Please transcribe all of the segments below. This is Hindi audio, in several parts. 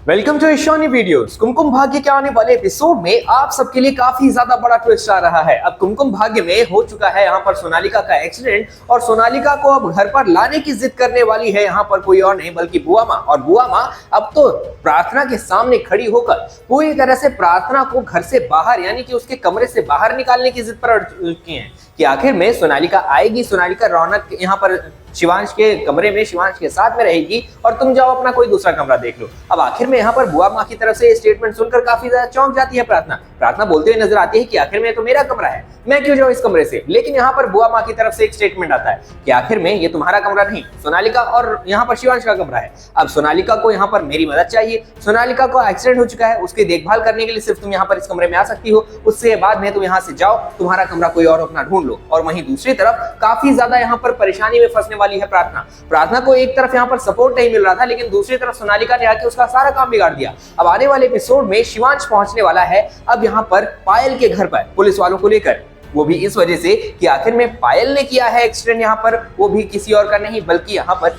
Welcome to Ishani videos. Kumkum Bhagya के आने वाले एपिसोड में आप सबके लिए काफी ज्यादा बड़ा ट्विस्ट आ रहा है। अब कुमकुम भाग्य में हो चुका है यहाँ पर सोनालिका का एक्सीडेंट और सोनालिका को अब घर पर लाने की जिद करने वाली है यहाँ पर कोई और नहीं बल्कि बुआ माँ। और बुआ माँ अब तो प्रार्थना के सामने खड़ी होकर पूरी तरह से प्रार्थना को घर से बाहर यानी कि उसके कमरे से बाहर निकालने की जिद पर अड़ चुकी है कि आखिर में सोनालिका आएगी, सोनालिका रौनक यहाँ पर शिवांश के कमरे में शिवांश के साथ में रहेगी और तुम जाओ अपना कोई दूसरा कमरा देख लो। अब आखिर में यहाँ पर बुआ माँ की तरफ से स्टेटमेंट सुनकर काफी ज्यादा चौंक जाती है प्रार्थना बोलते हुए नजर आती है कि आखिर में तो मेरा कमरा है, मैं क्यों जाऊँ इस कमरे से। लेकिन यहाँ पर बुआ माँ की तरफ से एक स्टेटमेंट आता है कि आखिर में ये तुम्हारा कमरा नहीं, सोनालिका और यहाँ पर शिवांश का कमरा है। अब सोनालिका को यहाँ पर मेरी मदद चाहिए, सोनालिका को एक्सीडेंट हो चुका है, उसकी देखभाल करने के लिए सिर्फ तुम यहाँ पर इस कमरे में आ सकती हो, उससे बाद में तुम यहाँ से जाओ, तुम्हारा कमरा कोई और अपना ढूंढ लो। और वहीं दूसरी तरफ काफी ज्यादा यहाँ पर परेशानी में फंसने वाली है प्रार्थना को एक तरफ यहाँ पर सपोर्ट नहीं मिल रहा था, लेकिन दूसरी तरफ सोनालिका ने आके उसका सारा काम बिगाड़ दिया। अब आने वाले एपिसोड में शिवांश पहुंचने वाला है अब यहाँ पर पायल के घर पर पुलिस वालों को लेकर, वो भी इस वजह से कि आखिर में पायल ने किया है एक्सीडेंट यहाँ पर, वो भी किसी और का नहीं बल्कि यहाँ पर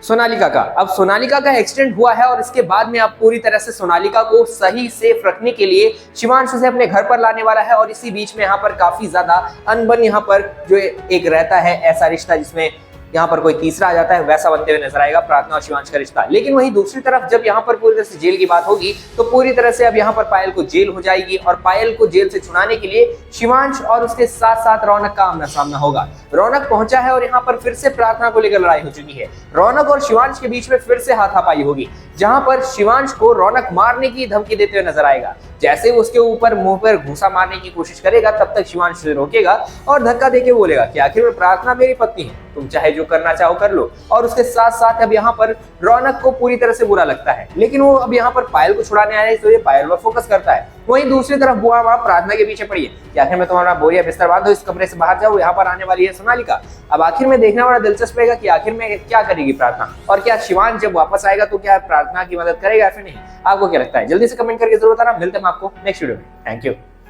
सोनालिका का। अब सोनालिका का एक्सीडेंट हुआ है और इसके बाद में अब पूरी तरह से सोनालिका को सही सेफ रखने के लिए शिवांश उसे अपने घर पर लाने वाला है। और इसी बीच में यहाँ पर काफी ज्यादा अनबन यहाँ पर जो एक रहता है ऐसा रिश्ता जिसमें यहाँ पर कोई तीसरा आ जाता है, वैसा बनते हुए नजर आएगा प्रार्थना और शिवांश का रिश्ता। लेकिन वहीं दूसरी तरफ जब यहाँ पर पूरी तरह से जेल की बात होगी तो पूरी तरह से अब यहाँ पर पायल को जेल हो जाएगी और पायल को जेल से छुड़ाने के लिए शिवांश और उसके साथ साथ रौनक का आमना सामना होगा। रौनक पहुंचा है और यहाँ पर फिर से प्रार्थना को लेकर लड़ाई हो चुकी है। रौनक और शिवांश के बीच में फिर से हाथापाई होगी, जहां पर शिवांश को रौनक मारने की धमकी देते हुए नजर आएगा। जैसे उसके ऊपर मुंह पर घूसा मारने की कोशिश करेगा तब तक शिवांश उसे रोकेगा और धक्का देके बोलेगा कि आखिर में प्रार्थना मेरी पत्नी है, तुम चाहे जो करना चाहो कर लो। और उसके साथ साथ अब यहाँ पर रौनक को पूरी तरह से बुरा लगता है, लेकिन वो अब यहाँ पर पायल को छुड़ाने आया है तो ये पायल पर फोकस करता है। वहीं दूसरी तरफ बुआ माँ प्रार्थना के पीछे पड़ी है कि आखिर में तुम्हारा बोरिया बिस्तर बांधो, इस कमरे से बाहर जाओ, यहाँ पर आने वाली है सोनालिका। अब आखिर में देखना बड़ा दिलचस्प रहेगा कि आखिर में क्या करेगी प्रार्थना और क्या शिवांश जब वापस आएगा तो क्या प्रार्थना की मदद करेगा या फिर नहीं। आपको क्या लगता है जल्दी से कमेंट करके जरूर बताना। मिलते हैं आपको नेक्स्ट वीडियो में। Thank you.